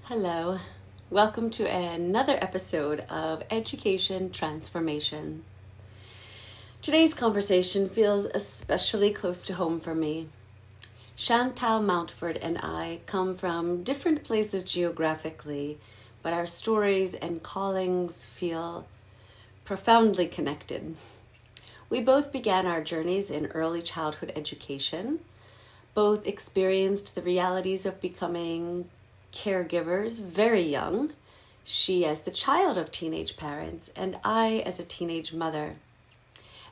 Hello, welcome to another episode of Education Transformation. Today's conversation feels especially close to home for me. Chantal Mountford and I come from different places geographically, but our stories and callings feel profoundly connected. We both began our journeys in early childhood education, both experienced the realities of becoming caregivers very young, she as the child of teenage parents, and I as a teenage mother.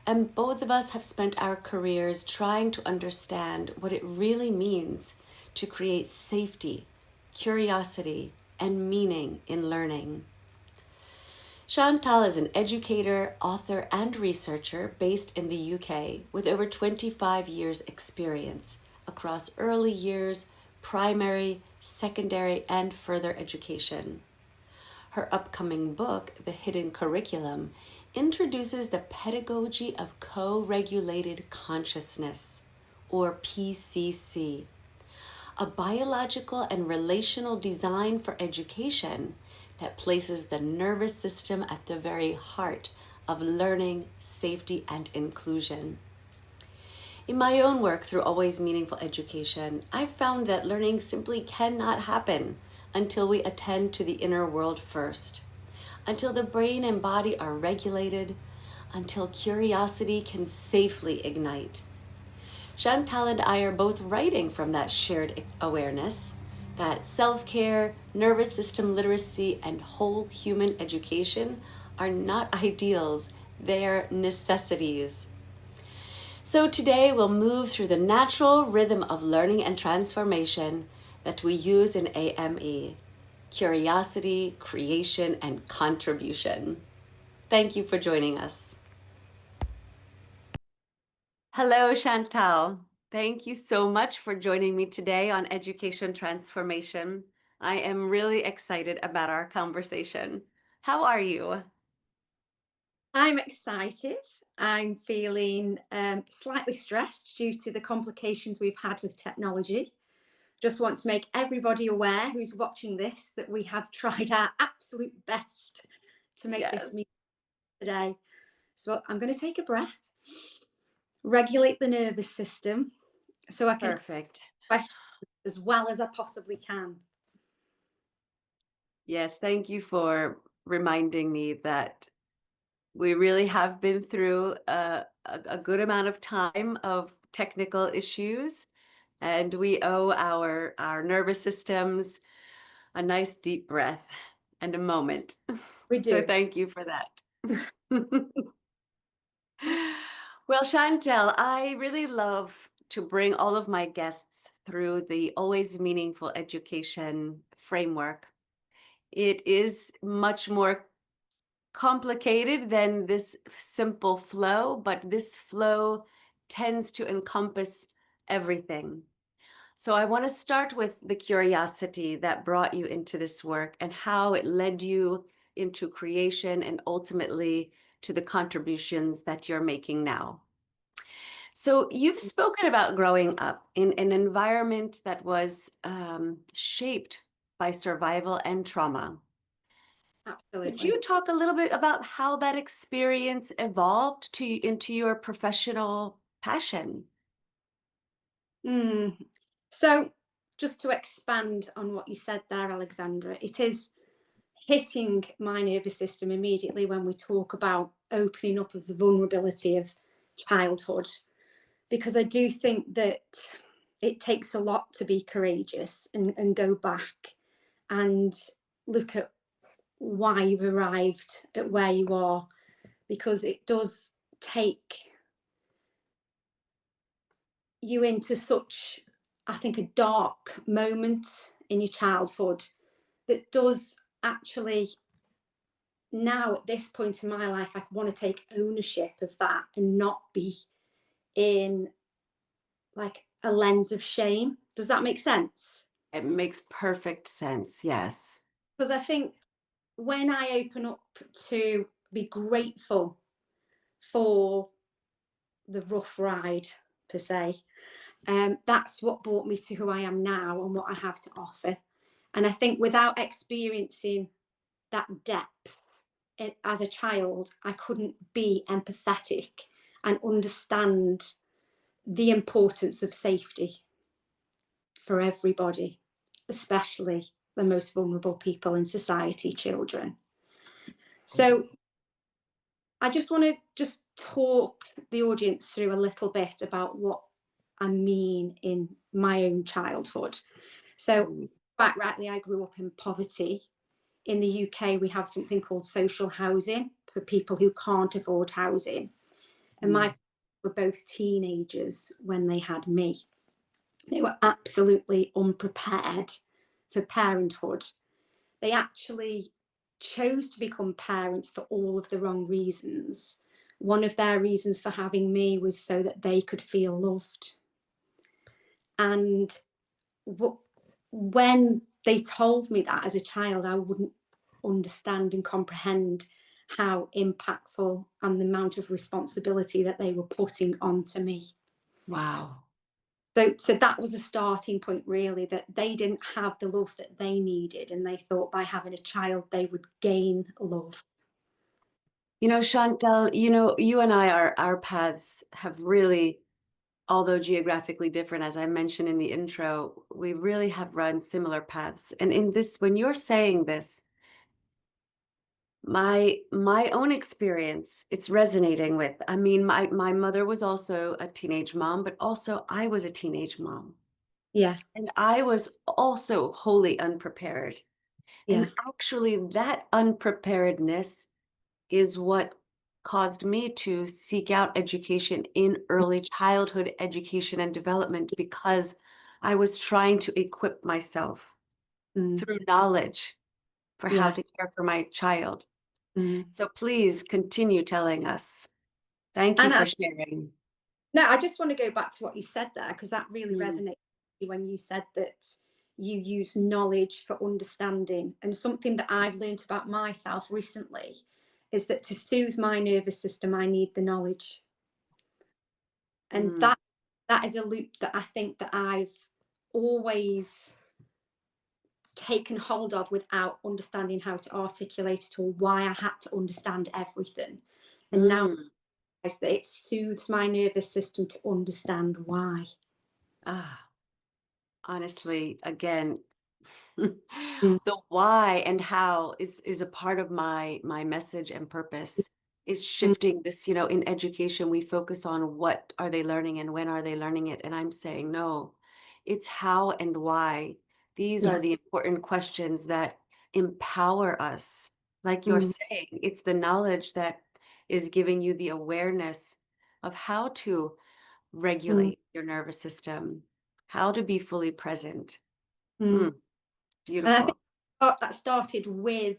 And both of us have spent our careers trying to understand what it really means to create safety, curiosity, and meaning in learning. Chantal is an educator, author, and researcher based in the UK with over 25 years' experience across early years, primary, secondary, and further education. Her upcoming book, The Hidden Curriculum, introduces the pedagogy of co-regulated consciousness, or PCC, a biological and relational design for education that places the nervous system at the very heart of learning, safety, and inclusion. In my own work through Always Meaningful Education, I've found that learning simply cannot happen until we attend to the inner world first, until the brain and body are regulated, until curiosity can safely ignite. Chantal and I are both writing from that shared awareness that self-care, nervous system literacy, and whole human education are not ideals, they are necessities. So today we'll move through the natural rhythm of learning and transformation that we use in AME: curiosity, creation, and contribution. Thank you for joining us. Hello, Chantal. Thank you so much for joining me today on Education Transformation. I am really excited about our conversation. How are you? I'm excited. I'm feeling slightly stressed due to the complications we've had with technology. Just want to make everybody aware who's watching this that we have tried our absolute best to make Yes, this meeting today. So I'm going to take a breath, regulate the nervous system so I can perfect. question as well as I possibly can. Yes, thank you for reminding me that we really have been through a good amount of time of technical issues, and we owe our nervous systems a nice deep breath and a moment. We So do. thank you for that. Well, Chantel, I really love to bring all of my guests through the Always Meaningful Education framework. It is much more complicated than this simple flow, but this flow tends to encompass everything. So I want to start with the curiosity that brought you into this work and how it led you into creation and ultimately to the contributions that you're making now. So you've spoken about growing up in an environment that was shaped by survival and trauma. Could Absolutely. you talk a little bit about how that experience evolved into your professional passion? Mm. So, just to expand on what you said there, Alexandra, it is hitting my nervous system immediately when we talk about opening up of the vulnerability of childhood, because I do think that it takes a lot to be courageous and go back and look at why you've arrived at where you are, because it does take you into such, I think, a dark moment in your childhood that does actually, now at this point in my life, I want to take ownership of that and not be in like a lens of shame. Does that make sense? It makes perfect sense. Yes. Because I think when I open up to be grateful for the rough ride, per se, that's what brought me to who I am now and what I have to offer. And I think without experiencing that depth as a child, I couldn't be empathetic and understand the importance of safety for everybody, especially the most vulnerable people in society, children. So I just want to just talk the audience through a little bit about what I mean in my own childhood. So quite rightly, I grew up in poverty. In the UK, we have something called social housing for people who can't afford housing. And my parents were both teenagers when they had me. They were absolutely unprepared for parenthood. They actually chose to become parents for all of the wrong reasons. One of their reasons for having me was so that they could feel loved. And when they told me that as a child, I wouldn't understand and comprehend how impactful and the amount of responsibility that they were putting onto me. Wow. So that was a starting point, really, that they didn't have the love that they needed, and they thought by having a child they would gain love. You know, Chantal, you and I, our paths have really, although geographically different, as I mentioned in the intro, we really have run similar paths. And in this, when you're saying this, my own experience, it's resonating with. I mean, my mother was also a teenage mom, but also I was a teenage mom. Yeah, And I was also wholly unprepared. yeah, And actually, that unpreparedness is what caused me to seek out education in early childhood education and development, because I was trying to equip myself mm, through knowledge for how yeah. to care for my child. Mm. So please continue telling us. Thank you And for sharing. no, I just want to go back to what you said there, because that really Mm, resonated when you said that you use knowledge for understanding. And something that I've learned about myself recently is that to soothe my nervous system, I need the knowledge. And mm, that is a loop that I think that I've always taken hold of without understanding how to articulate it, or why I had to understand everything. And now mm. I realize that it soothes my nervous system to understand why. Ah, honestly, again, Mm, the why and how is a part of my message and purpose, is mm, shifting this. In education we focus on what are they learning and when are they learning it, and I'm saying no, it's how and why. These are yeah. the important questions that empower us. Like you're Mm, saying, it's the knowledge that is giving you the awareness of how to mm, regulate your nervous system, how to be fully present. mm. Mm, And I think beautiful. that started with,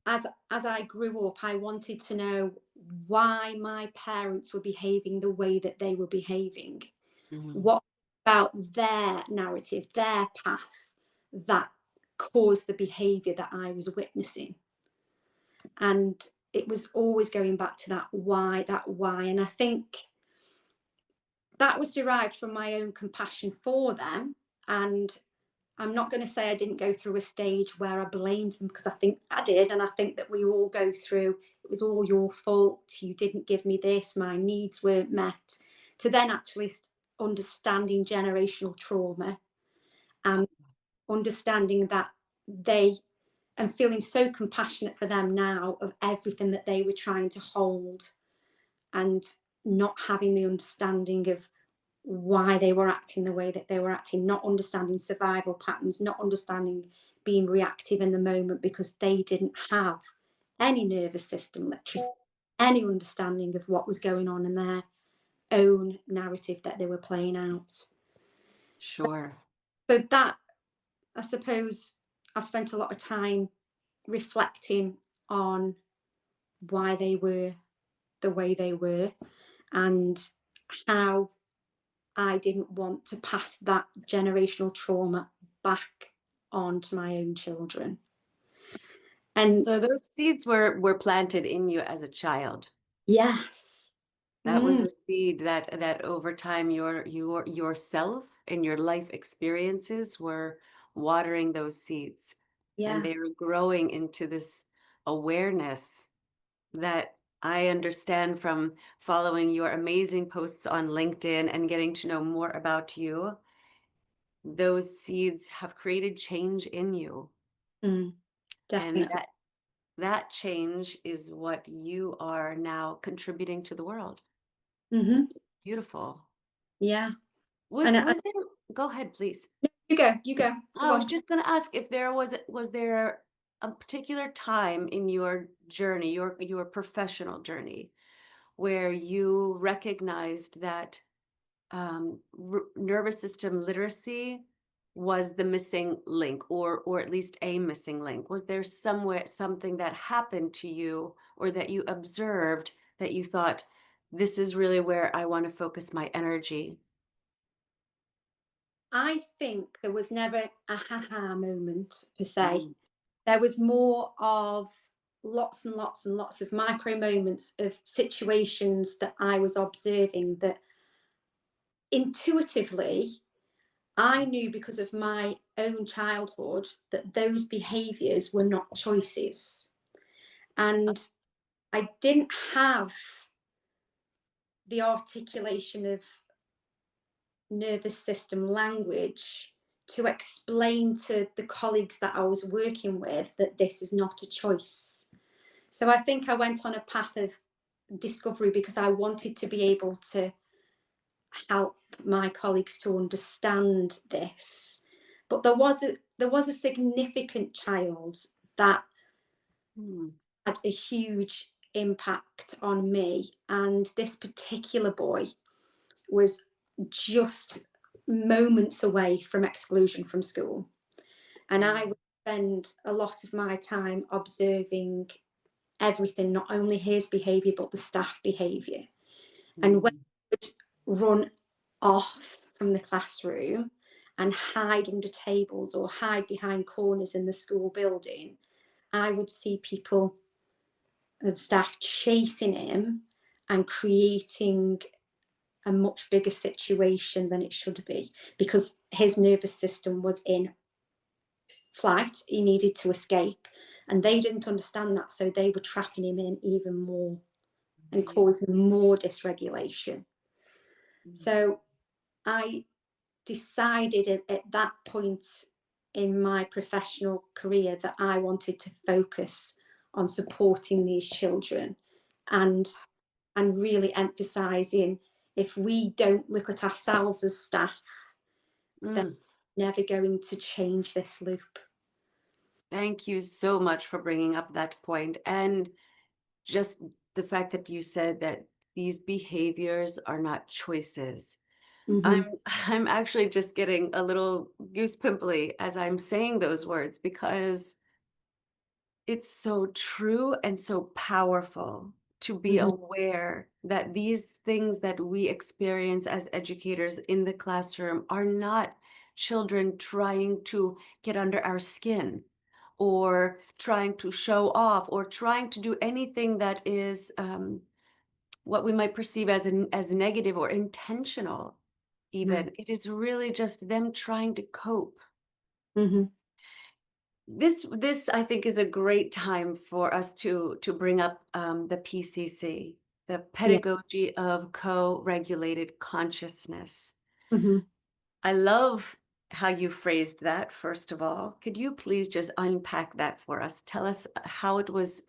as I grew up, I wanted to know why my parents were behaving the way that they were behaving. Mhm. What about their narrative, their path, that caused the behavior that I was witnessing? And it was always going back to that why, that why. And I think that was derived from my own compassion for them. And I'm not going to say I didn't go through a stage where I blamed them, because I think I did. And I think that we all go through, it was all your fault. You didn't give me this. My needs weren't met. To then actually understanding generational trauma and understanding that they, and feeling so compassionate for them now of everything that they were trying to hold, and not having the understanding of why they were acting the way that they were acting, not understanding survival patterns, not understanding being reactive in the moment, because they didn't have any nervous system literacy, any understanding of what was going on in their own narrative that they were playing out. Sure. So that, I suppose, I've spent a lot of time reflecting on why they were the way they were, and how I didn't want to pass that generational trauma back on to my own children. And So those seeds were planted in you as a child. yes, That was mm, a seed that over time yourself and your life experiences were watering those seeds, and Yeah. they are growing into this awareness that I understand from following your amazing posts on LinkedIn and getting to know more about you. Those seeds have created change in you, Mm, and definitely. that change is what you are now contributing to the world. Hmm. Beautiful. Yeah. Was And was there Go ahead, please. you go, go I was on. just gonna ask if there was there a particular time in your journey, your professional journey, where you recognized that nervous system literacy was the missing link, or at least a missing link? Was there somewhere something that happened to you or that you observed that you thought, this is really where I want to focus my energy? I think there was never a ha-ha moment per se. Mm, There was more of lots and lots and lots of micro moments of situations that I was observing that intuitively I knew, because of my own childhood, that those behaviors were not choices. And I didn't have the articulation of nervous system language to explain to the colleagues that I was working with that this is not a choice. So I think I went on a path of discovery because I wanted to be able to help my colleagues to understand this. But there was a significant child that mm, had a huge impact on me, and this particular boy was just moments away from exclusion from school. And I mm, would spend a lot of my time observing everything, not only his behaviour, but the staff behaviour. And when mm, he would run off from the classroom and hide under tables or hide behind corners in the school building, I would see people and staff chasing him and creating a much bigger situation than it should be, because his nervous system was in flight. He needed to escape, and they didn't understand that, so they were trapping him in even more and right. causing more dysregulation. Mm, So I decided at that point in my professional career that I wanted to focus on supporting these children, and really emphasizing, if we don't look at ourselves as staff, then mm. we're never going to change this loop. Thank you so much for bringing up that point, and just the fact that you said that these behaviors are not choices. I'm Mm-hmm. I'm actually just getting a little goose pimply as I'm saying those words, because it's so true and so powerful to be Mm-hmm. aware that these things that we experience as educators in the classroom are not children trying to get under our skin, or trying to show off, or trying to do anything that is what we might perceive as negative or intentional. Even it is really just them trying to cope. Mm-hmm. This I think is a great time for us to bring up the PCC, the Yeah. pedagogy of co-regulated consciousness. Mm-hmm. I love how you phrased that. First of all, could you please just unpack that for us? Tell us how it was.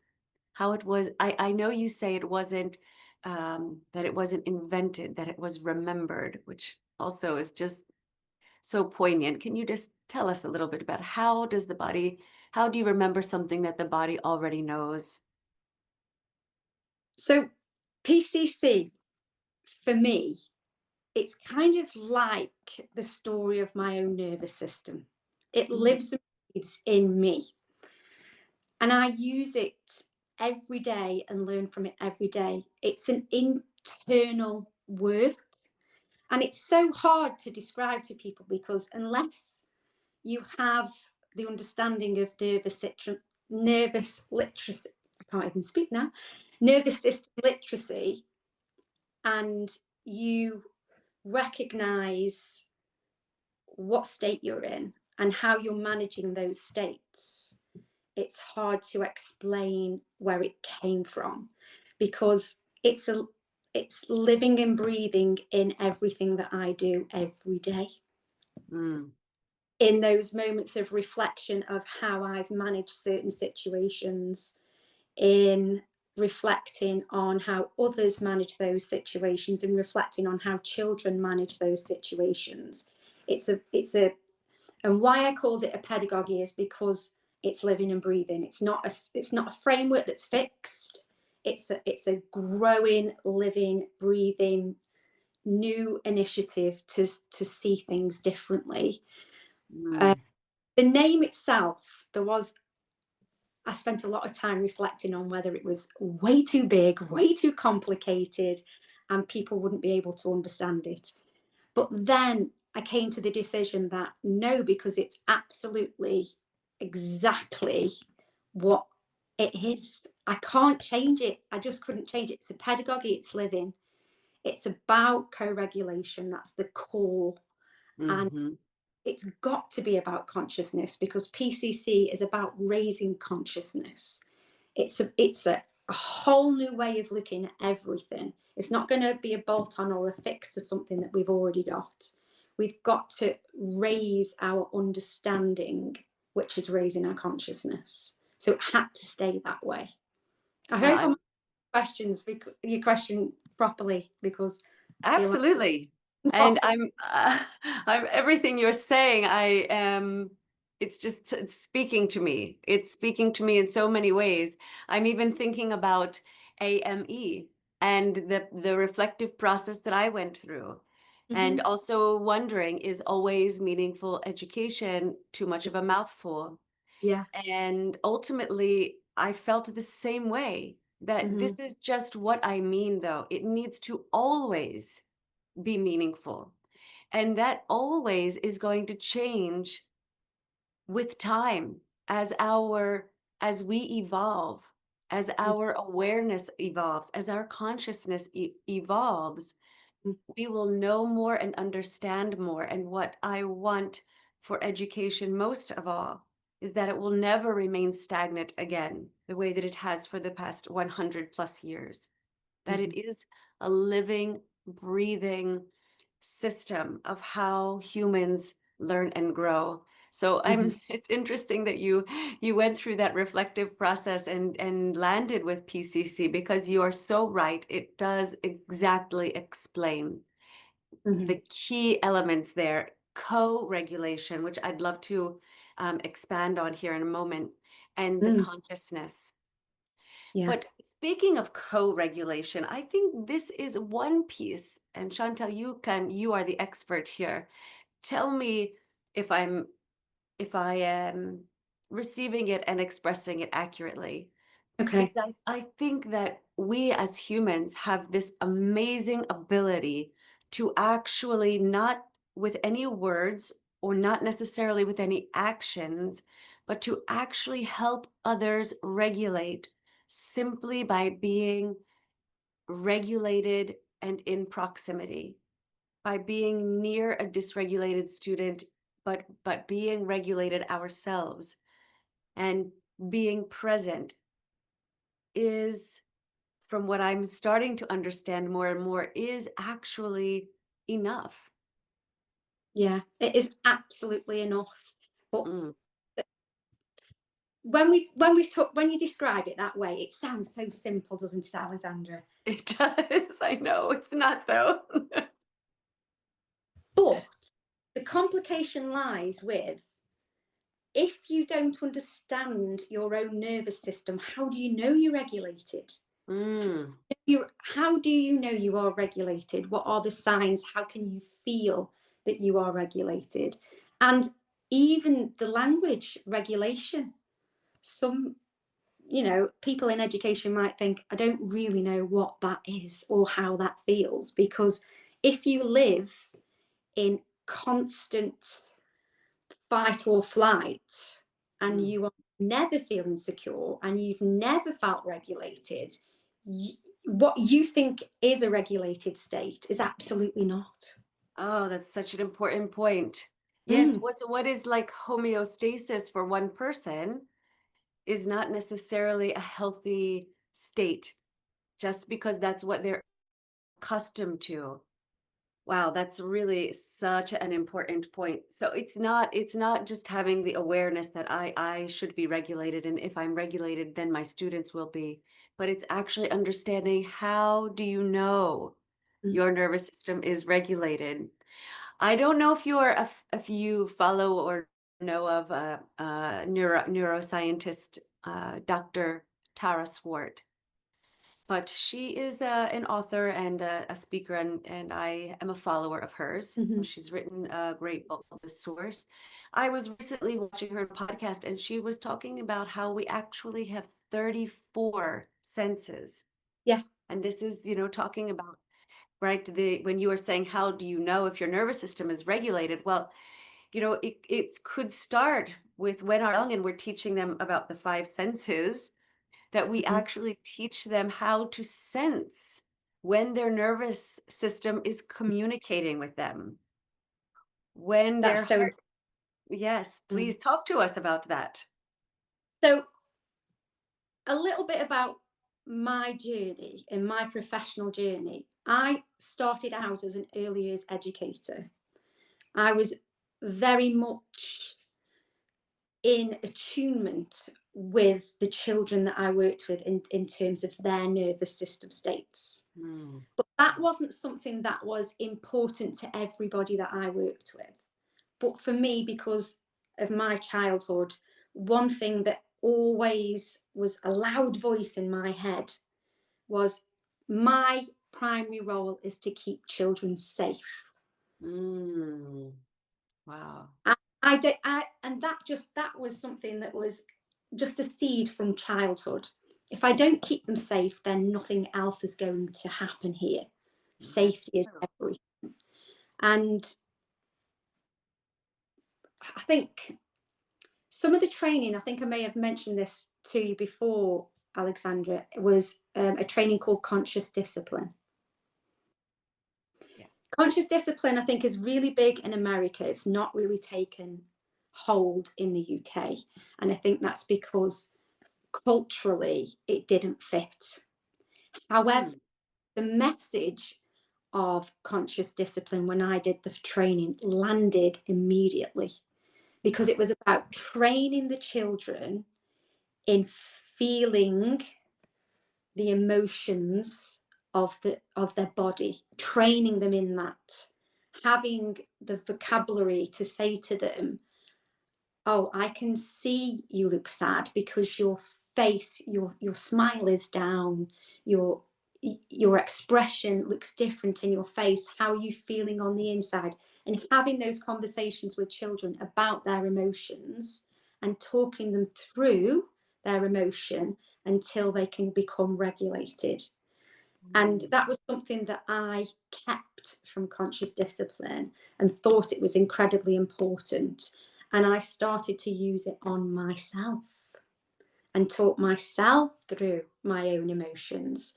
How it was. I know you say it wasn't that it wasn't invented, that it was remembered, which also is just so poignant. Can you just tell us a little bit about how do you remember something that the body already knows? So PCC, for me, it's kind of like the story of my own nervous system. It Mm, lives and breathes in me, and I use it every day and learn from it every day. It's an internal work, and it's so hard to describe to people, because unless you have the understanding of nervous literacy, I can't even speak now, nervous system literacy, and you recognize what state you're in and how you're managing those states, it's hard to explain where it came from, because it's living and breathing in everything that I do every day. Mm. In those moments of reflection of how I've managed certain situations, in reflecting on how others manage those situations, and reflecting on how children manage those situations. And why I called it a pedagogy is because it's living and breathing. It's not a framework that's fixed. It's a growing, living, breathing new initiative to see things differently. Mm. The name itself, I spent a lot of time reflecting on whether it was way too big, way too complicated, and people wouldn't be able to understand it. But then I came to the decision that no, because it's absolutely exactly what it is. I can't change it. I just couldn't change it. It's a pedagogy, it's living. It's about co-regulation. That's the core. And Mhm. it's got to be about consciousness, because PCC is about raising consciousness. It's a whole new way of looking at everything. It's not going to be a bolt on or a fix to something that we've already got. We've got to raise our understanding, which is raising our consciousness. So it had to stay that way. I Yeah, hope I'm I'm your question properly, because I feel like absolutely. And I'm everything you're saying, I am, it's speaking to me. It's speaking to me in so many ways. I'm even thinking about AME and the reflective process that I went through. And Mhm. also wondering, is always meaningful education too much of a mouthful? Yeah. And ultimately, I felt the same way, that this Mhm. is just what I mean, though. It needs to always be meaningful. And that always is going to change with time as we evolve, as our awareness evolves, as our consciousness evolves. Mhm. We will know more and understand more. And what I want for education most of all is that it will never remain stagnant again, the way that it has for the past 100 plus years. That Mhm. it is a living, breathing system of how humans learn and grow. So Mhm. it's interesting that you went through that reflective process and landed with PCC, because you are so right. It does exactly explain Mhm. the key elements there. Co-regulation, which I'd love to expand on here in a moment, and the Mhm. consciousness. Yeah. But speaking of co-regulation, I think this is one piece, and Chantal, you are the expert here. Tell me if I am receiving it and expressing it accurately. Okay. Because I think that we as humans have this amazing ability to actually, not with any words or not necessarily with any actions, but to actually help others regulate simply by being regulated and in proximity, by being near a dysregulated student, but being regulated ourselves and being present is, from what I'm starting to understand more and more, is actually enough. Yeah. It is absolutely enough. But Mm. when you describe it that way, it sounds so simple, doesn't it, Alexandra? It does. I know it's not though. But the complication lies with, if you don't understand your own nervous system, how do you know you're regulated? Mm. How do you know you are regulated? What are the signs? How can you feel that you are regulated? And even the language regulation. Some, people in education might think, I don't really know what that is or how that feels, because if you live in constant fight or flight, and Mm. you are never feeling secure and you've never felt regulated, what you think is a regulated state is absolutely not. Oh, that's such an important point. Yes, what is like homeostasis for one person is not necessarily a healthy state just because that's what they're accustomed to. Wow, that's really such an important point. So it's not just having the awareness that I should be regulated, and if I'm regulated then my students will be, but it's actually understanding how do you know Mm. your nervous system is regulated. I don't know if if you follow or know of a neuroscientist, Dr. Tara Swart, but she is an author and a speaker, and I am a follower of hers. Mhm. She's written a great book called The Source. I was recently watching her podcast, and she was talking about how we actually have 34 senses. Yeah. And this is, talking about, right, when you were saying, how do you know if your nervous system is regulated? Well, it could start with when are young and we're teaching them about the five senses, that we Mhm. actually teach them how to sense when their nervous system is communicating with them, when That's their so. heart. Yes, Mm. please talk to us about that. So a little bit about my journey and my professional journey. I started out as an early years educator. I was very much in attunement with the children that I worked with in terms of their nervous system states. Mm. But that wasn't something that was important to everybody that I worked with. But for me, because of my childhood, one thing that always was a loud voice in my head was my primary role is to keep children safe. Mm. Wow. I don't, and that was something that was just a seed from childhood. If I don't keep them safe, then nothing else is going to happen here. That's Safety is true. everything. And I think some of the training, I think I may have mentioned this to you before, Alexandra, it was a training called conscious discipline. Yeah. Conscious discipline, I think, is really big in America. It's not really taken hold in the UK. And I think that's because culturally it didn't fit. However, Mm. the message of conscious discipline when I did the training landed immediately because it was about training the children in feeling the emotions of their body, training them in that, having the vocabulary to say to them, oh, I can see you look sad because your face, your smile is down, your your expression looks different in your face. How are you feeling on the inside? And having those conversations with children about their emotions and talking them through their emotion until they can become regulated. And Mm. that was something that I kept from conscious discipline and thought it was incredibly important. And I started to use it on myself and taught myself through my own emotions.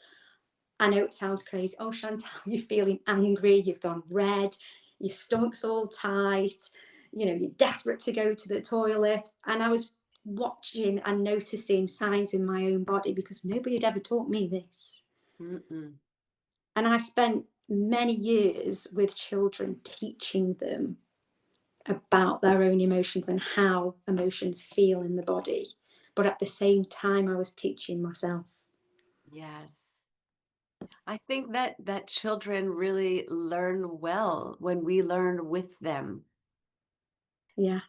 I know it sounds crazy. Oh, Chantal, you're feeling angry, you've gone red, your stomach's all tight, you're desperate to go to the toilet. And I was watching and noticing signs in my own body because nobody had ever taught me this. Mm-mm. And I spent many years with children teaching them about their own emotions and how emotions feel in the body. But at the same time, I was teaching myself. Yes. I think that children really learn well when we learn with them. Yes.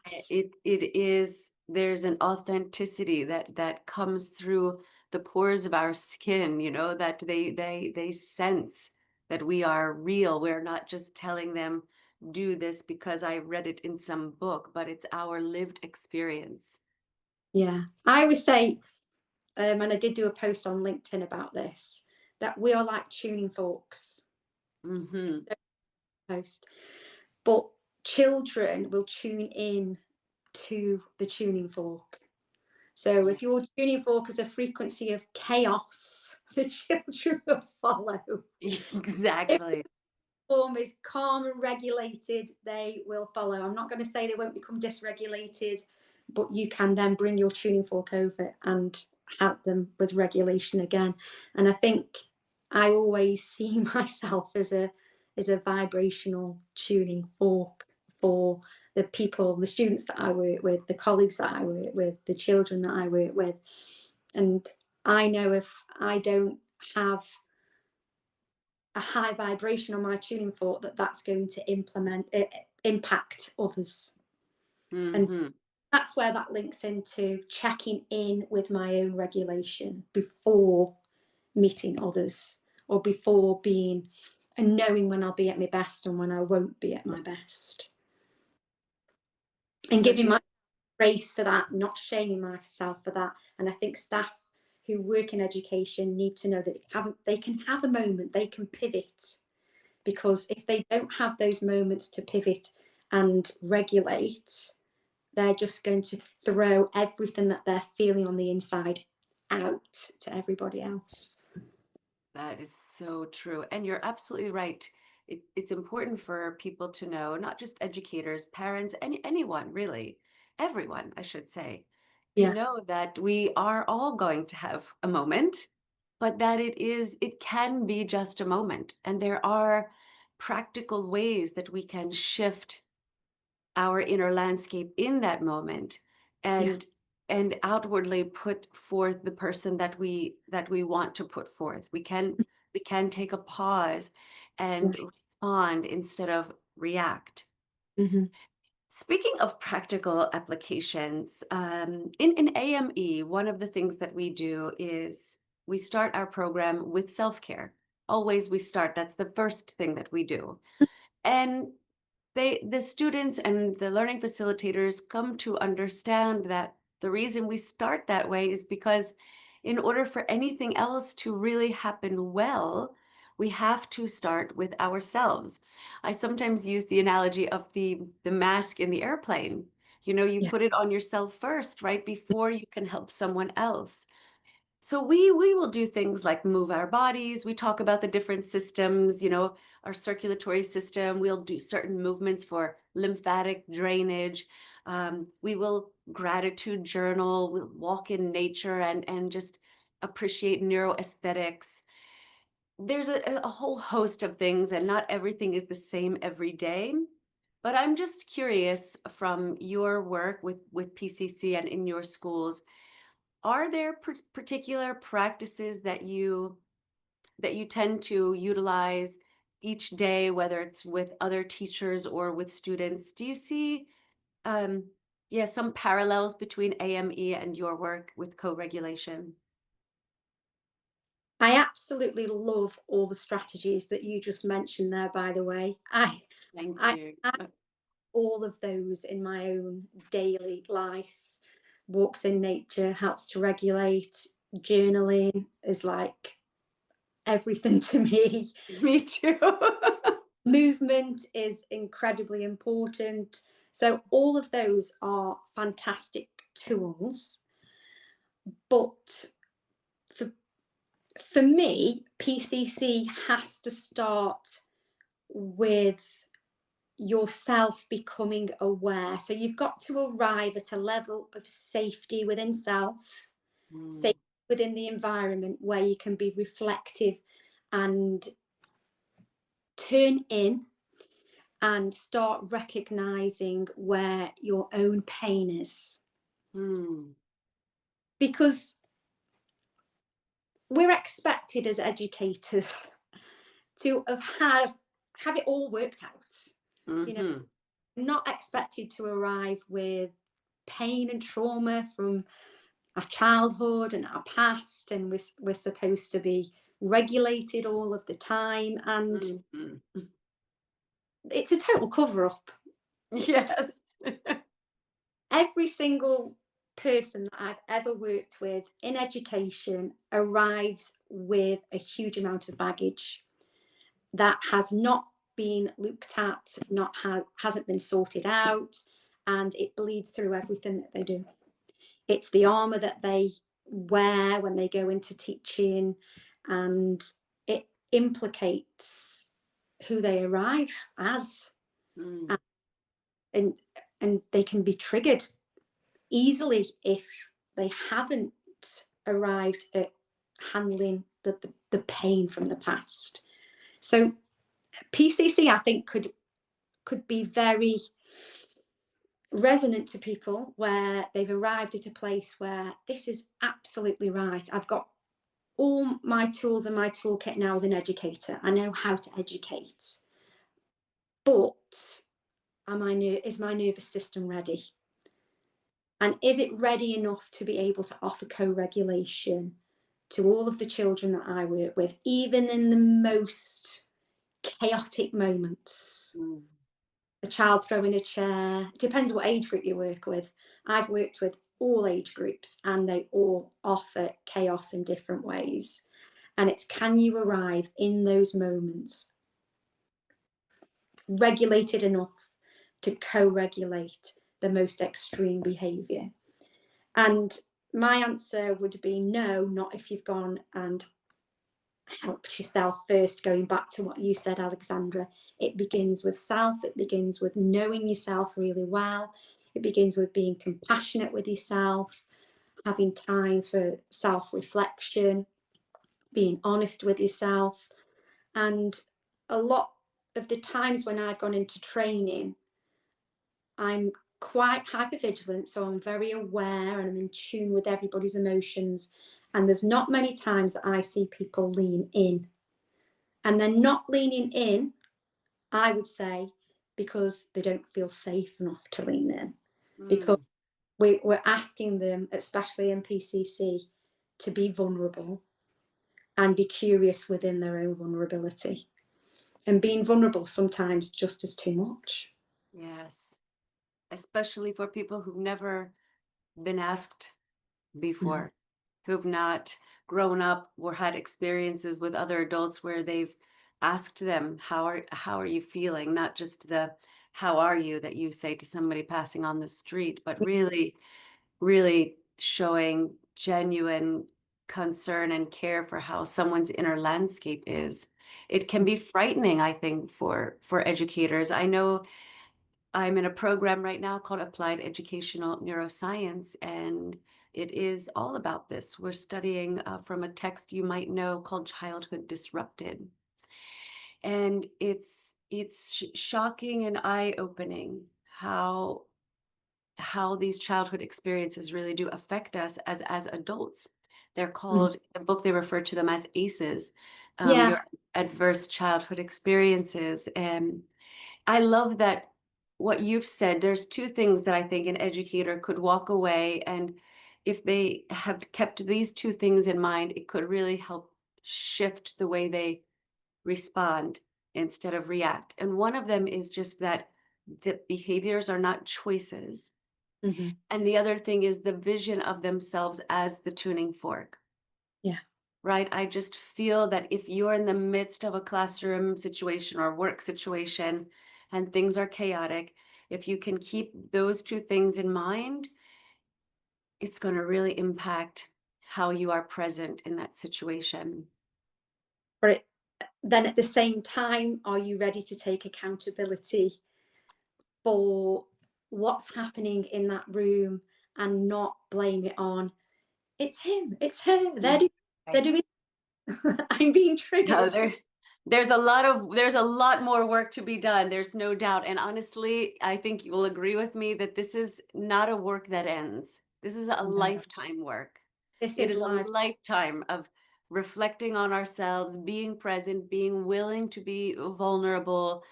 There's an authenticity that comes through the pores of our skin, that they sense that we are real. We're not just telling them do this because I read it in some book, but it's our lived experience. Yeah. I always say, and I did do a post on LinkedIn about this, that we are like tuning forks. Mm-hmm. Post. But children will tune in to the tuning fork. So Yeah. if you're tuning fork as a frequency of chaos, the children will follow. If Exactly. form is calm and regulated, they will follow. I'm not going to say they won't become dysregulated, but you can then bring your tuning fork over and help them with regulation again. And I think I always see myself as a vibrational tuning fork for the people, the students that I work with, the colleagues that I work with, the children that I work with. And I know if I don't have a high vibration on my tuning fork, that's going to impact others. And Mm-hmm. that's where that links into checking in with my own regulation before meeting others, or before being and knowing when I'll be at my best and when I won't be at my best, and Such giving a my grace for that, not shaming myself for that. And I think staff who work in education need to know that they can have a moment, they can pivot, because if they don't have those moments to pivot and regulate, they're just going to throw everything that they're feeling on the inside out to everybody else. That is so true. And you're absolutely right. It's important for people to know, not just educators, parents, anyone really, everyone, I should say, to Yeah, know that we are all going to have a moment, but that it can be just a moment. And there are practical ways that we can shift our inner landscape in that moment, yeah, and outwardly put forth the person that we want to put forth. We can take a pause yeah. and respond instead of react. Mm-hmm. Speaking of practical applications, in AME, one of the things that we do is we start our program with self-care. Always we start, that's the first thing that we do. And the students and the learning facilitators come to understand that the reason we start that way is because in order for anything else to really happen well, we have to start with ourselves. I sometimes use the analogy of the mask in the airplane. You Yeah, put it on yourself first, right, before you can help someone else. So we will do things like move our bodies. We talk about the different systems, our circulatory system. We'll do certain movements for lymphatic drainage. We will gratitude journal. We'll walk in nature and just appreciate neuroaesthetics. There's a whole host of things, and not everything is the same every day. But I'm just curious, from your work with PCC and in your schools, are there particular practices that you tend to utilize each day, whether it's with other teachers or with students? Do you see, um, some parallels between AME and your work with co-regulation? I absolutely love all the strategies that you just mentioned there, by the way. Thank I you. have all of those in my own daily life. Walks in nature helps to regulate. Journaling is like everything to me. Me too. Movement is incredibly important. So all of those are fantastic tools. But for for me, PCC has to start with yourself becoming aware. So you've got to arrive at a level of safety within self, Mm, safe within the environment, where you can be reflective and turn in and start recognizing where your own pain is. mm, Because we're expected as educators to have it all worked out. You know, mm-hmm. not expected to arrive with pain and trauma from our childhood and our past, and we're supposed to be regulated all of the time, and Mm-hmm. it's a total cover up. It's a Yes. Every single person that I've ever worked with in education arrives with a huge amount of baggage that has not been looked at, hasn't been sorted out, and it bleeds through everything that they do. It's the armor that they wear when they go into teaching, and it implicates who they arrive as. Mm. And they can be triggered easily if they haven't arrived at handling the pain from the past. So PCC, I think, could be very resonant to people where they've arrived at a place where this is absolutely right. I've got all my tools in my toolkit now as an educator. I know how to educate, but is my nervous system ready? And is it ready enough to be able to offer co-regulation to all of the children that I work with, even in the most chaotic moments? Mm. A child throwing a chair, it depends what age group you work with. I've worked with all age groups and they all offer chaos in different ways. And it's, can you arrive in those moments regulated enough to co-regulate the most extreme behaviour? And my answer would be no, not if you've gone and helped yourself first, going back to what you said, Alexandra. It begins with self, it begins with knowing yourself really well, it begins with being compassionate with yourself, having time for self-reflection, being honest with yourself. And a lot of the times when I've gone into training, I'm quite hypervigilant, so I'm very aware and I'm in tune with everybody's emotions. And there's not many times that I see people lean in. And they're not leaning in, I would say, because they don't feel safe enough to lean in. Because Mm. we're asking them, especially in PCC, to be vulnerable and be curious within their own vulnerability. And being vulnerable sometimes just is too much. Yes. Especially for people who've never been asked No. before, who've not grown up or had experiences with other adults where they've asked them, how are you feeling? Not just the how are you that you say to somebody passing on the street, but really, really showing genuine concern and care for how someone's inner landscape is. It can be frightening, I think, for educators. I know I'm in a program right now called Applied Educational Neuroscience, and it is all about this. We're studying from a text you might know called Childhood Disrupted. And it's shocking and eye-opening how these childhood experiences really do affect us as adults. They're called, in the book, they refer to them as ACEs, Yeah. your adverse childhood experiences. And I love that what you've said. There's two things that I think an educator could walk away, and if they have kept these two things in mind, it could really help shift the way they respond instead of react. And one of them is just that the behaviors are not choices. Mm-hmm. And the other thing is the vision of themselves as the tuning fork. Yeah. Right. I just feel that if you're in the midst of a classroom situation or work situation and things are chaotic, if you can keep those two things in mind, it's going to really impact how you are present in that situation. But then at the same time, are you ready to take accountability for what's happening in that room and not blame it on, it's him, it's her, Mm. they're doing I'm being No, triggered. there's a lot more work to be done. There's no doubt. And honestly, I think you will agree with me that this is not a work that ends. This is a No, lifetime work. this It is is a life. lifetime of reflecting on ourselves, being present, being willing to be vulnerable,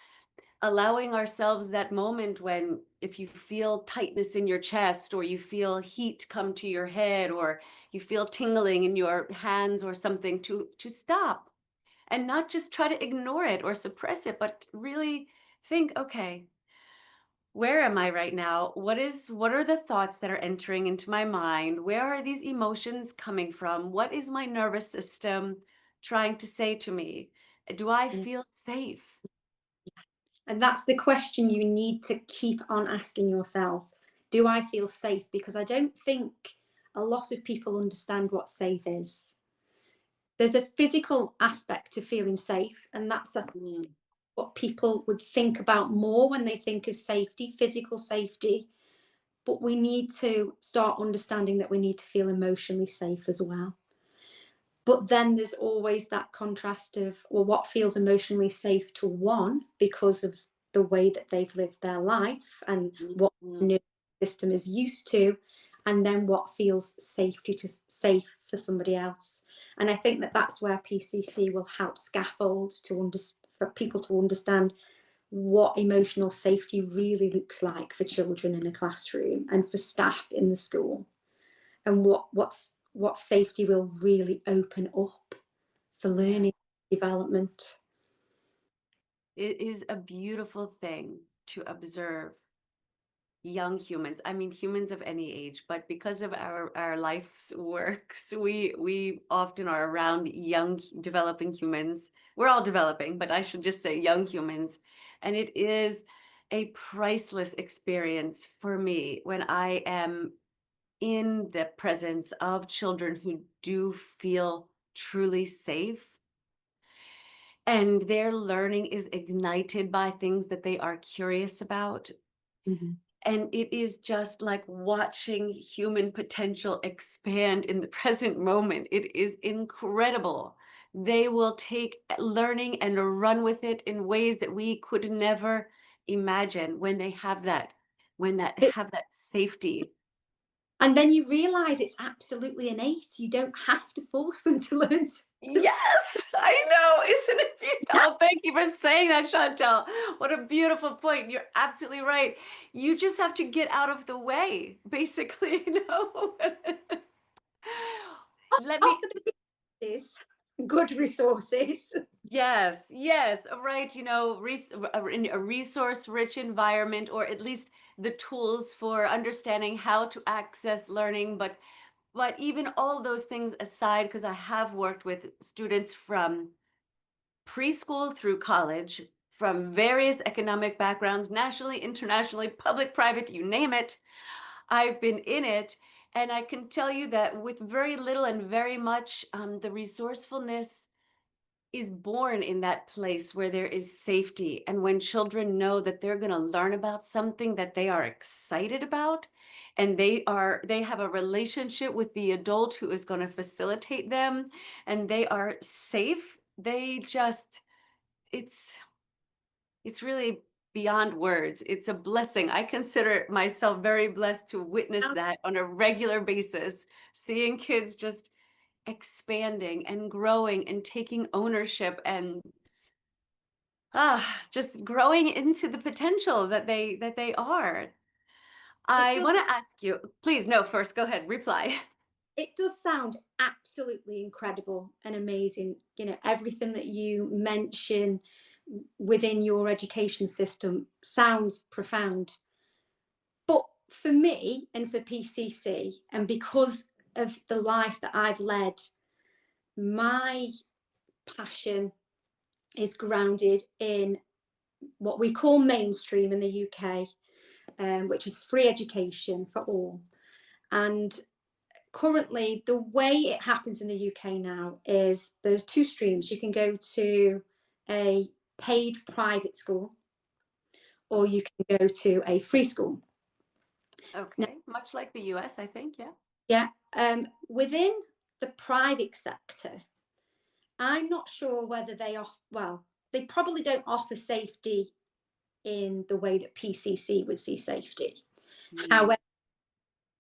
allowing ourselves that moment when if you feel tightness in your chest or you feel heat come to your head or you feel tingling in your hands or something, to stop and not just try to ignore it or suppress it, but really think, okay, where am I right now? What are the thoughts that are entering into my mind? Where are these emotions coming from? What is my nervous system trying to say to me? Do I feel safe? And that's the question you need to keep on asking yourself. Do I feel safe? Because I don't think a lot of people understand what safe is. There's a physical aspect to feeling safe, and that's a Mm. what people would think about more when they think of safety, physical safety. But we need to start understanding that we need to feel emotionally safe as well. But then there's always that contrast of, well, what feels emotionally safe to one because of the way that they've lived their life and what the nervous system is used to, and then what feels safe for somebody else. And I think that that's where PCC will help scaffold for people to understand what emotional safety really looks like for children in a classroom and for staff in the school, and what safety will really open up for learning development. It is a beautiful thing to observe young humans. I mean, humans of any age, but because of our life's works, we often are around young developing humans. We're all developing, but I should just say young humans. And it is a priceless experience for me when I am in the presence of children who do feel truly safe and their learning is ignited by things that they are curious about. Mm-hmm. And it is just like watching human potential expand in the present moment. It is incredible. They will take learning and run with it in ways that we could never imagine when they have that, have that safety. And then you realize it's absolutely innate. You don't have to force them to learn. Yes, I know. Isn't it beautiful? Oh, thank you for saying that, Chantal. What a beautiful point. You're absolutely right. You just have to get out of the way, basically, Let me, Offer the resources, good resources. yes, yes, right. In a resource-rich environment, or at least the tools for understanding how to access learning. But even all those things aside, because I have worked with students from preschool through college, from various economic backgrounds, nationally, internationally, public, private, you name it. I've been in it. And I can tell you that with very little and very much, the resourcefulness is born in that place where there is safety. And when children know that they're going to learn about something that they are excited about, and they have a relationship with the adult who is going to facilitate them, and they are safe, it's it's really beyond words. It's a blessing. I consider myself very blessed to witness that on a regular basis, seeing kids just expanding and growing and taking ownership and just growing into the potential that they are. It I does want to ask you, please, no, first, go ahead, reply. it does sound absolutely incredible and amazing. You know, everything that you mention within your education system sounds profound. But for me and for PCC, and because of the life that I've led, my passion is grounded in what we call mainstream in the UK, which is free education for all. And currently, the way it happens in the UK now is there's two streams. You can go to a paid private school, or you can go to a free school. Now, Okay, much like the US, I think, yeah. yeah, within the private sector, I'm not sure whether they probably don't offer safety in the way that PCC would see safety. Mm. However,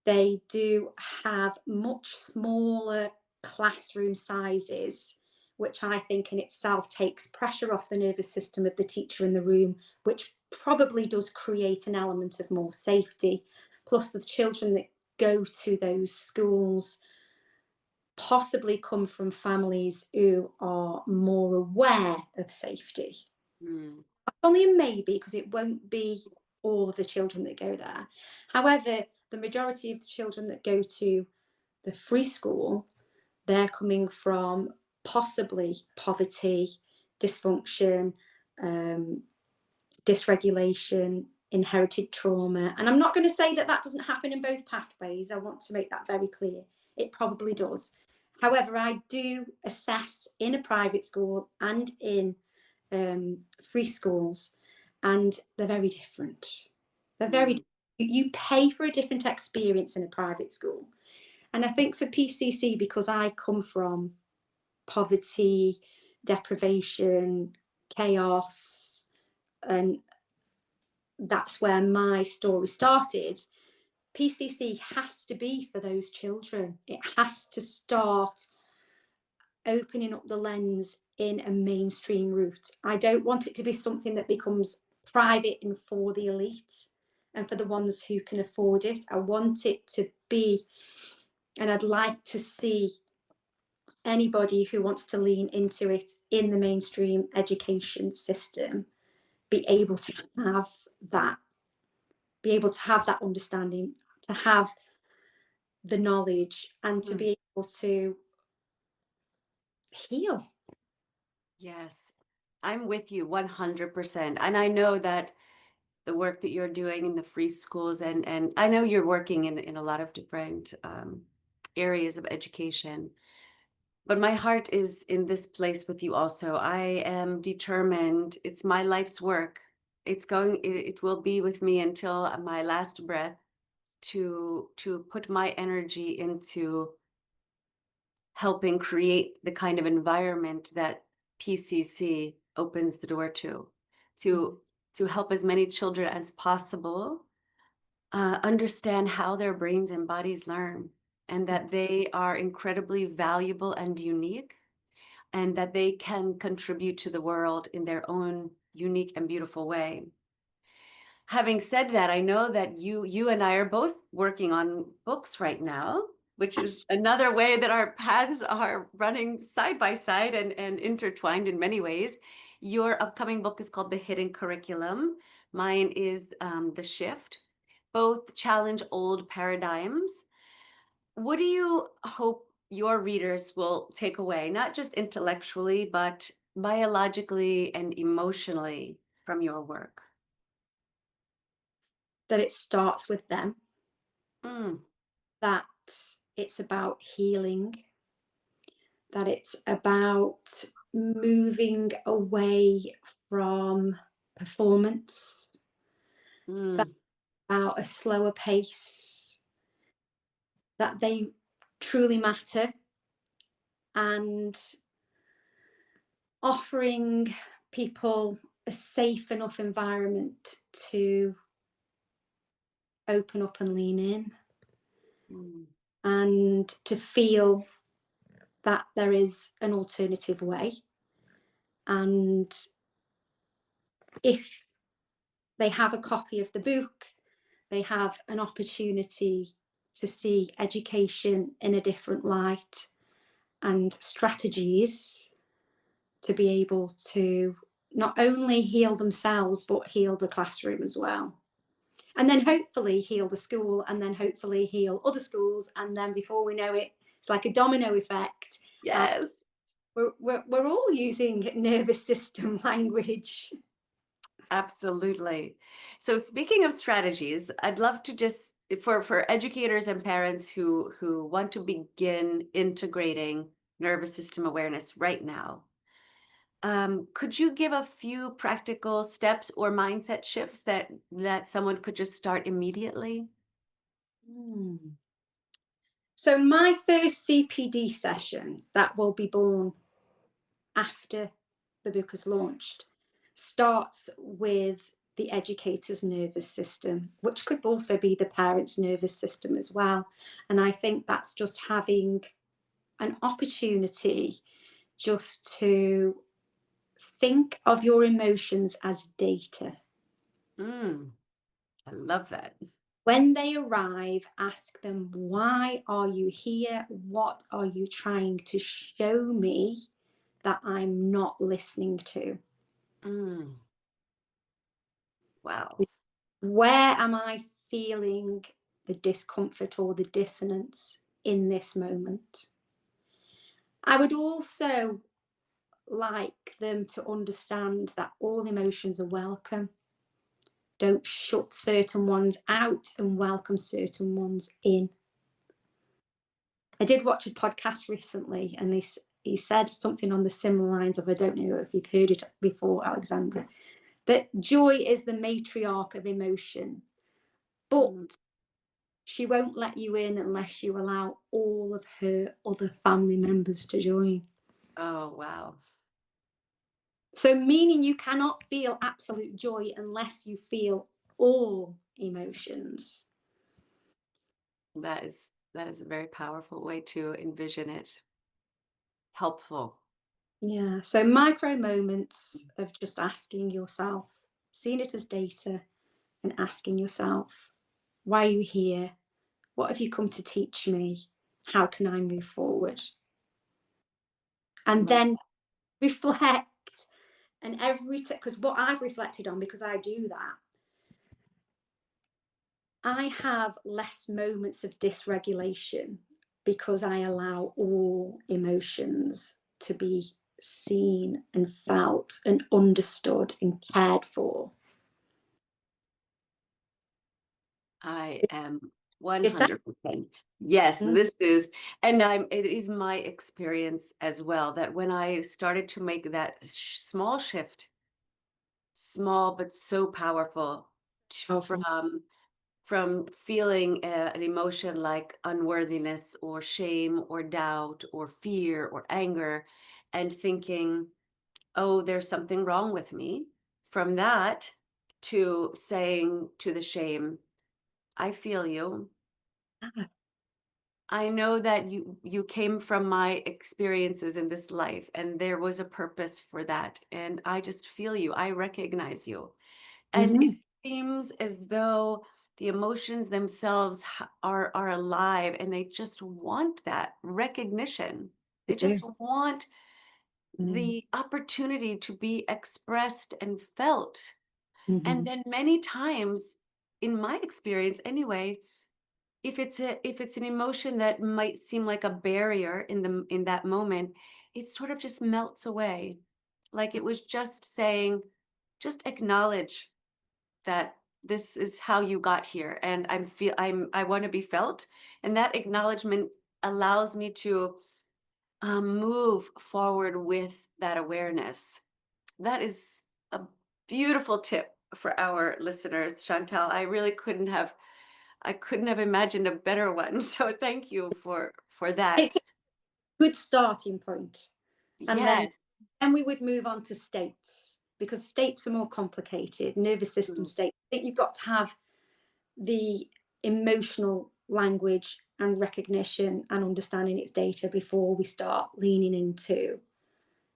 they do have much smaller classroom sizes, which I think in itself takes pressure off the nervous system of the teacher in the room, which probably does create an element of more safety. Plus, the children that go to those schools possibly come from families who are more aware of safety. Mm. Only a maybe, because it won't be all of the children that go there. However, the majority of the children that go to the free school, they're coming from possibly poverty, dysfunction, dysregulation, inherited trauma. And I'm not going to say that that doesn't happen in both pathways. I want to make that very clear. It probably does. However, I do assess in a private school and in free schools, and they're very different. They're very you pay for a different experience in a private school. And I think for PCC, because I come from poverty, deprivation, chaos, and that's where my story started, PCC has to be for those children. It has to start opening up the lens in a mainstream route. I don't want it to be something that becomes private and for the elite and for the ones who can afford it. I want it to be, and I'd like to see anybody who wants to lean into it in the mainstream education system be able to have that, be able to have that understanding, to have the knowledge, and to be able to heal. Yes, I'm with you 100%. And I know that the work that you're doing in the free schools, and I know you're working in a lot of different areas of education, but my heart is in this place with you also. I am determined. It's my life's work. It will be with me until my last breath to put my energy into helping create the kind of environment that PCC opens the door to to help as many children as possible understand how their brains and bodies learn, and that they are incredibly valuable and unique, and that they can contribute to the world in their own unique and beautiful way. Having said that, I know that you and I are both working on books right now, which is another way that our paths are running side by side and intertwined in many ways. Your upcoming book is called The Hidden Curriculum. Mine is The Shift. Both challenge old paradigms. What do you hope your readers will take away, not just intellectually, but biologically and emotionally from your work? That it starts with them, Mm. that it's about healing, that it's about moving away from performance, that's Mm. about a slower pace, that they truly matter, and offering people a safe enough environment to open up and lean in, Mm. and to feel that there is an alternative way. And if they have a copy of the book, they have an opportunity to see education in a different light and strategies to be able to not only heal themselves, but heal the classroom as well. And then hopefully heal the school, and then hopefully heal other schools. And then before we know it, it's like a domino effect. Yes, We're all using nervous system language. absolutely. So speaking of strategies, I'd love to just for educators and parents who want to begin integrating nervous system awareness right now. Could you give a few practical steps or mindset shifts that someone could just start immediately? So my first CPD session, that will be born after the book is launched, starts with the educator's nervous system, which could also be the parent's nervous system as well. And I think that's just having an opportunity just to think of your emotions as data. Mm, I love that. When they arrive, ask them, why are you here? What are you trying to show me that I'm not listening to? Mm, wow. Where am I feeling the discomfort or the dissonance in this moment? I would also like them to understand that all emotions are welcome. Don't shut certain ones out and welcome certain ones in. I did watch a podcast recently, and he said something on the similar lines of, I don't know if you've heard it before, Alexandra, that joy is the matriarch of emotion, but Mm. she won't let you in unless you allow all of her other family members to join. Oh, wow. So, meaning you cannot feel absolute joy unless you feel all emotions. That is a very powerful way to envision it. Helpful. Yeah. So, micro moments of just asking yourself, seeing it as data and asking yourself, why are you here? What have you come to teach me? How can I move forward? And Love. then reflect. And because what I've reflected on, because I do that, I have less moments of dysregulation because I allow all emotions to be seen and felt and understood and cared for. I am Is that 100%. Yes, mm, this is, and it is my experience as well that when I started to make that small shift, small but so powerful, powerful? from feeling an emotion like unworthiness or shame or doubt or fear or anger and thinking, oh, there's something wrong with me. From that to saying to the shame, I feel you. Ah, I know that you came from my experiences in this life and there was a purpose for that. And I just feel you. I recognize you. And it mhm, seems as though the emotions themselves are alive and they just want that recognition. they They just do. want Mm, the opportunity to be expressed and felt. And mhm, then many times, in my experience anyway, if it's an emotion that might seem like a barrier in that moment, it sort of just melts away. Like it was just saying, just acknowledge that this is how you got here and I want to be felt, and that acknowledgement allows me to move forward with that awareness. That is a beautiful tip for our listeners, Chantal. I couldn't have imagined a better one. So thank you for it's that. a good starting point. And Yes. then we would move on to states, because states are more complicated, nervous system Mm, states. I think you've got to have the emotional language and recognition and understanding its data before we start leaning into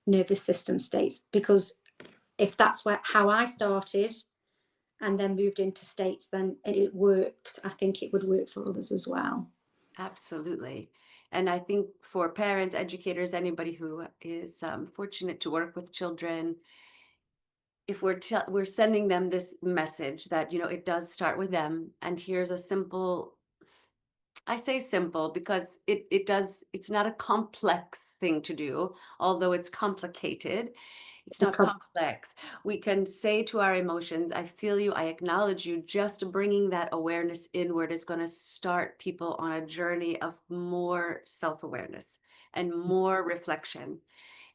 nervous system states. Because if that's how I started and then moved into states, then it worked. I think it would work for others as well. absolutely. And I think for parents, educators, anybody who is fortunate to work with children, if we're sending them this message that it does start with them, and here's a simple, I say simple because it's not a complex thing to do, although it's complicated. It's It's not called, complex. We can say to our emotions, I feel you, I acknowledge you. Just bringing that awareness inward is going to start people on a journey of more self-awareness and more reflection.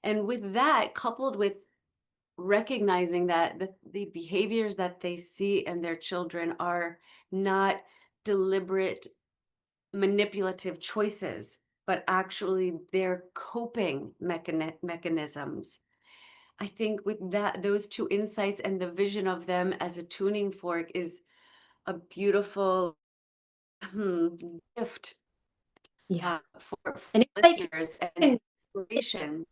And with that, coupled with recognizing that the behaviors that they see in their children are not deliberate manipulative choices, but actually their coping mechanisms. I think with that, those two insights and the vision of them as a tuning fork is a beautiful hmm, gift yeah. for And if they listeners and can, inspiration.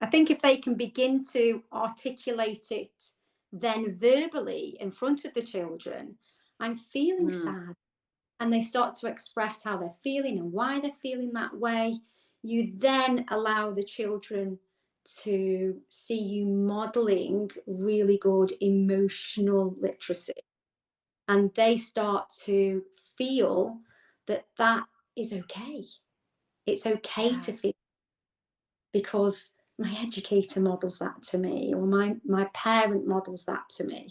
I think if they can begin to articulate it then verbally in front of the children, I'm feeling Mm, sad. And they start to express how they're feeling and why they're feeling that way. You then allow the children to see you modeling really good emotional literacy. And they start to feel that that is okay. It's okay yeah, to feel, because my educator models that to me, or my parent models that to me.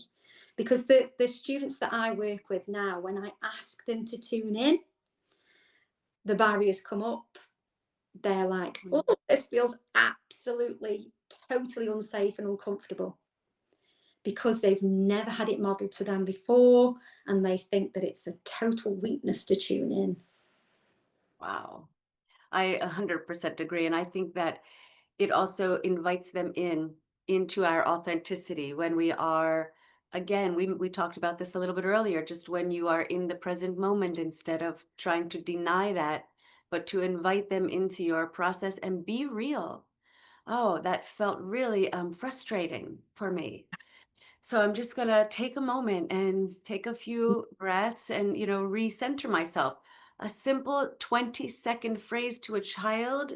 Because the students that I work with now, when I ask them to tune in, the barriers come up. they're like, oh, this feels absolutely, totally unsafe and uncomfortable, because they've never had it modeled to them before, and they think that it's a total weakness to tune in. Wow. I 100% agree. And I think that it also invites them into our authenticity when we are, again, we talked about this a little bit earlier, just when you are in the present moment instead of trying to deny that, but to invite them into your process and be real. Oh, that felt really frustrating for me. So I'm just going to take a moment and take a few breaths and, recenter myself. A simple 20-second phrase to a child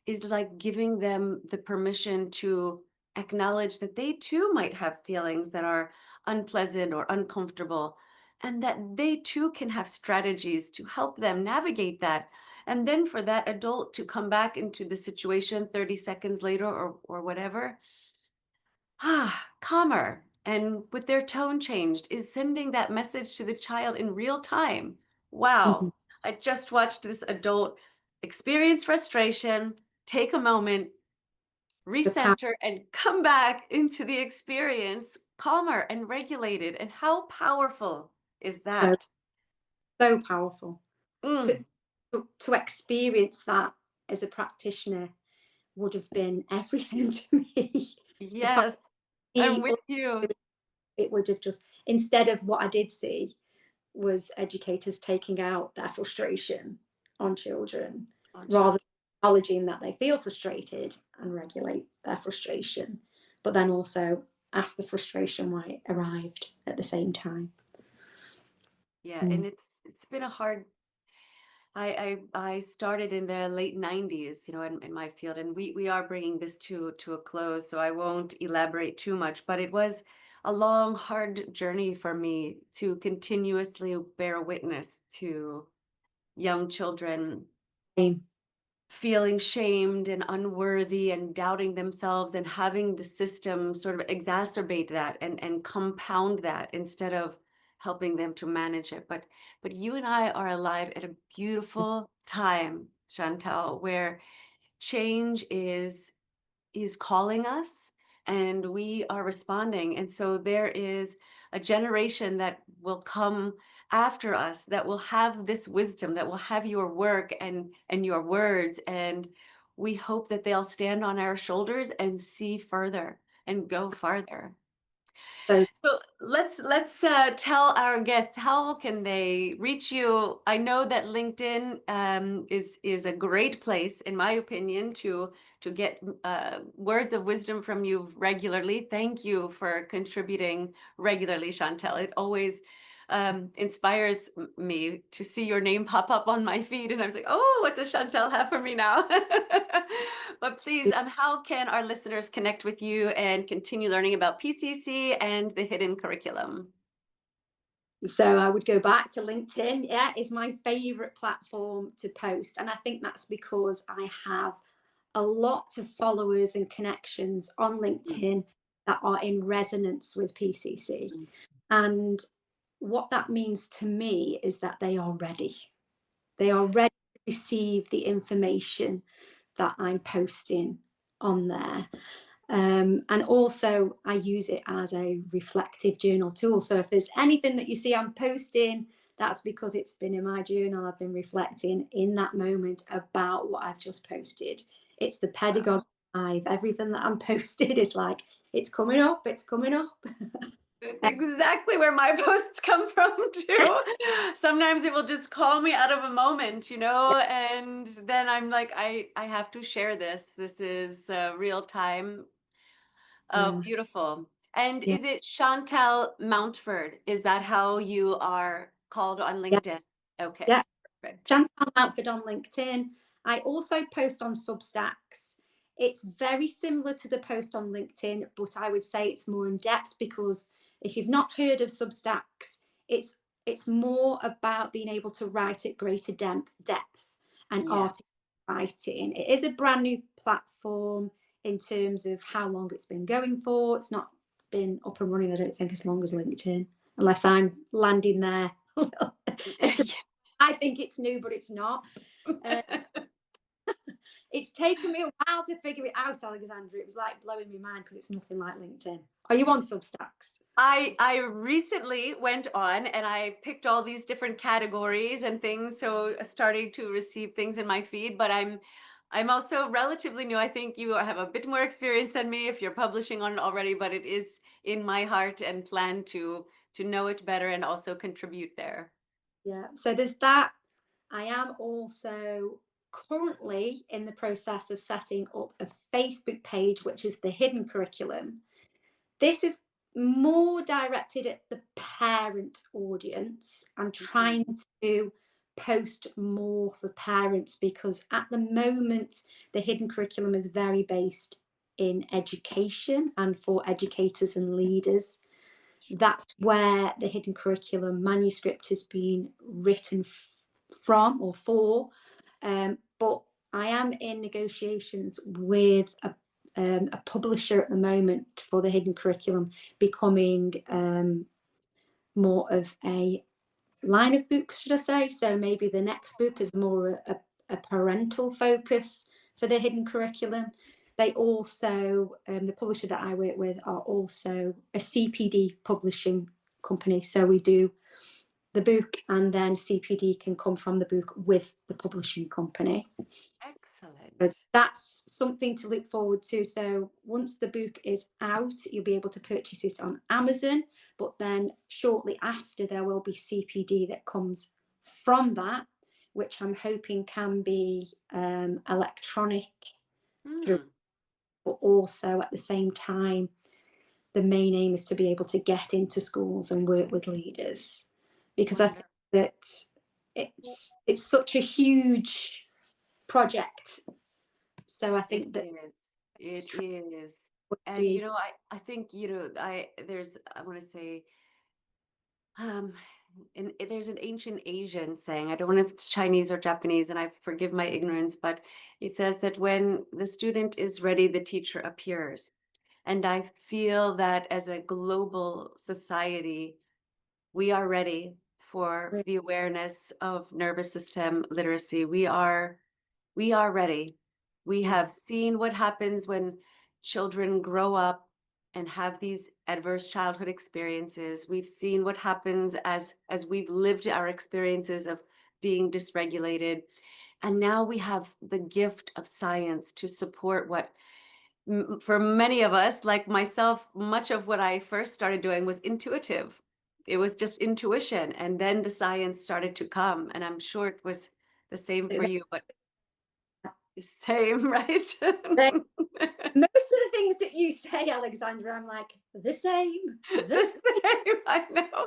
is like giving them the permission to acknowledge that they too might have feelings that are unpleasant or uncomfortable, and that they too can have strategies to help them navigate that. And then for that adult to come back into the situation 30 seconds later or whatever, calmer and with their tone changed, is sending that message to the child in real time. Mhm. Wow, I just watched this adult experience frustration, take a moment, The power, recenter, and come back into the experience calmer and regulated. And how powerful is so, that? so powerful. To, Mm, to experience that as a practitioner would have been everything to me. The fact yes, I'm he, with you. it would have just, instead of what I did see was educators taking out their frustration on children, Oh, rather children. than acknowledging that they feel frustrated and regulate their frustration, but then also ask the frustration why it arrived at the same time. Yeah, Mm. and it's been a hard. I started in the late 90s, in my field, and we are bringing this to a close, so I won't elaborate too much, but it was a long, hard journey for me to continuously bear witness to young children Same. feeling shamed and unworthy and doubting themselves, and having the system sort of exacerbate that and compound that instead of helping them to manage it. But you and I are alive at a beautiful time, Chantal, where change is calling us and we are responding. And so there is a generation that will come after us that will have this wisdom, that will have your work and your words. And we hope that they'll stand on our shoulders and see further and go farther. So So let's tell our guests how can they reach you. I know that LinkedIn is a great place, in my opinion, to get words of wisdom from you regularly. Thank you for contributing regularly, Chantel. It always inspires me to see your name pop up on my feed, and I was like, oh, what does Chantel have for me now? But please, how can our listeners connect with you and continue learning about PCC and the hidden curriculum? so I would go back to LinkedIn. Yeah, is my favorite platform to post, and I think that's because I have a lot of followers and connections on LinkedIn that are in resonance with PCC. And what that means to me is that they are ready. They are ready to receive the information that I'm posting on there. And also, I use it as a reflective journal tool. So if there's anything that you see I'm posting, that's because it's been in my journal. I've been reflecting in that moment about what I've just posted. It's the pedagogy live. Everything that I'm posting is like, it's coming up, it's coming up. It's exactly where my posts come from too. Sometimes it will just call me out of a moment, and then I'm like, I have to share this. This is real time. Oh, Yeah, beautiful. And yeah, is it Chantal Mountford? Is that how you are called on yeah, LinkedIn? Okay, yeah. perfect. Chantal Mountford on LinkedIn. I also post on Substacks. It's very similar to the post on LinkedIn, but I would say it's more in depth, because if you've not heard of Substacks, it's more about being able to write at greater depth and article Yes. writing. It is a brand new platform in terms of how long it's been going for. It's not been up and running, I don't think, as long as LinkedIn, unless I'm landing there. I think it's new, but it's not. Uh, it's taken me a while to figure it out, Alexandra. It was like blowing my mind because it's nothing like LinkedIn. Are you on Substacks? I recently went on and I picked all these different categories and things, so starting to receive things in my feed, but I'm also relatively new. I think you have a bit more experience than me if you're publishing on it already, but it is in my heart and plan to know it better and also contribute there. Yeah, so there's that. I am also currently in the process of setting up a Facebook page, which is the Hidden Curriculum. This is more directed at the parent audience. I'm trying to post more for parents because at the moment, the Hidden Curriculum is very based in education and for educators and leaders. That's where the Hidden Curriculum manuscript has been written from or for. But I am in negotiations with a publisher at the moment for the Hidden Curriculum, becoming more of a line of books, should I say. So maybe the next book is more a parental focus for the Hidden Curriculum. They also, the publisher that I work with, are also a CPD publishing company. So we do the book and then CPD can come from the book with the publishing company. But Excellent. that's something to look forward to. So once the book is out, you'll be able to purchase it on Amazon. But then shortly after, there will be CPD that comes from that, which I'm hoping can be electronic through, Hmm. but also at the same time, the main aim is to be able to get into schools and work with leaders, because I think Wonderful. that it's such a huge project. So I It think that is. it's It trying is. to And be I think, I want to say, um, there's an ancient Asian saying, I don't know if it's Chinese or Japanese, and I forgive my ignorance, but it says that when the student is ready, the teacher appears. And I feel that as a global society, we are ready for the awareness of nervous system literacy. We are ready. We yeah, have seen what happens when children grow up and have these adverse childhood experiences. We've seen what happens as we've lived our experiences of being dysregulated. And now we have the gift of science to support what for many of us, like myself, much of what I first started doing was intuitive. It was just intuition. And then the science started to come. And I'm sure it was the same for exactly. you, but the same, right? Most of the things that you say, Alexandra, I'm like the same. The same, I know.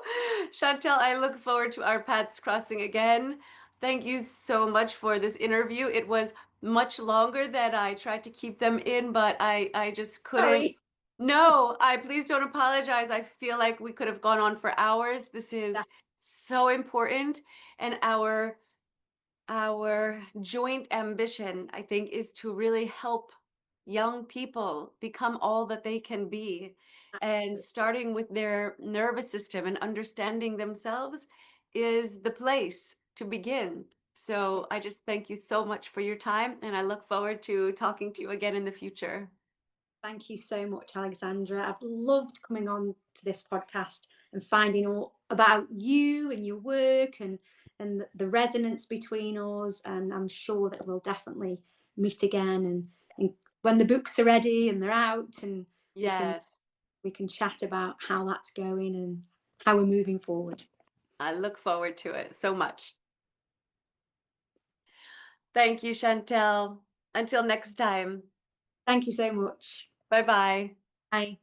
Chantal, I look forward to our paths crossing again. Thank you so much for this interview. It was much longer than I tried to keep them in, but I just couldn't. Sorry. No, I please don't apologize. I feel like we could have gone on for hours. This is so important, and our joint ambition, I think, is to really help young people become all that they can be. And starting with their nervous system and understanding themselves is the place to begin. So I just thank you so much for your time, and I look forward to talking to you again in the future. Thank you so much, Alexandra. I've loved coming on to this podcast and finding all about you and your work and the resonance between us. And I'm sure that we'll definitely meet again and when the books are ready and they're out and we can Yes, we can chat about how that's going and how we're moving forward. I look forward to it so much. Thank you, Chantel. Until next time. Thank you so much. Bye bye. Bye.